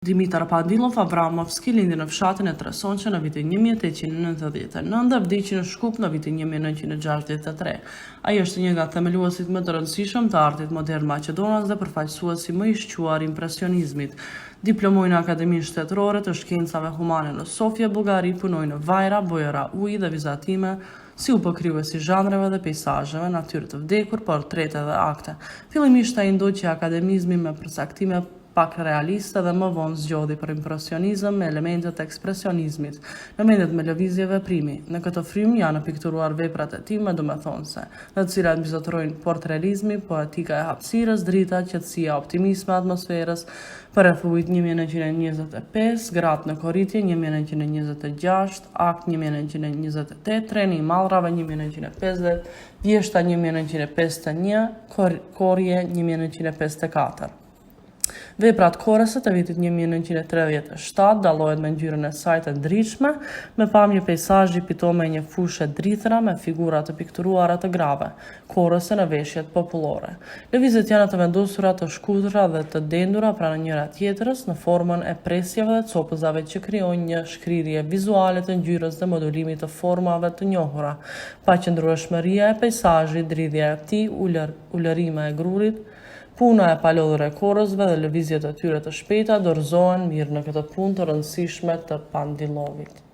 Dimitar Pandilov Avramovski lindi në fshatin e Tresonqe në vitin 1899 dhe vdiqi në Shkup në vitin 1963. Ai është një nga themeluesit më të rëndësishëm të artit modern maqedonas dhe përfaqësuesi më i shquar impresionizmit. Diplomoi në Akademinë Shtetërore të Shkencave Humane në Sofje, Bullgari, punoi në vajra, bojëra uji dhe vizatime, si upokryuesi zhanreve dhe peizazheve, natyrë të vdekur, portrete dhe akte. Fillimisht ai ndoqi akademizmi me përcaktime pak realiste dhe më vonë zgjodhi për impresionizëm me elementet e ekspresionizmit, në mendet me lëvizje veprimi. Në këtë frymë janë pikturuar veprat e tij më domethënëse, në të cilat mbizotërojnë portrealizmi, poetika e hapësirës, drita, qetësia, optimizmi i atmosferës, për Rrethullit 1925, Gratë në Korritje 1926, Akt 1928, Treni i Mallrave 1950, Vjeshta 1951, Korje 1954. Veprat korese të vitit 1937 dallohet me ngjyrën e saj të ndritshme, me pamje peizazhi pitome një fushë drithëra me figura të pikturuara të grave, korese në veshjet popullore. Lëvizjet janë të vendosura, të shkurtra dhe të dendura pranë njëra tjetrës në formën e presjeve dhe copëzave që krijojnë një shkrirje vizuale të ngjyrës dhe modulimit të formave të njohura. Paqëndrueshmëria e peizazhit, dridhja e tij, ulërima e grurit, puna e palodhur e korrësve dhe lëvizjet e tyre të shpejta dorëzohen mirë në këtë punë të rëndësishme të Pandilovit.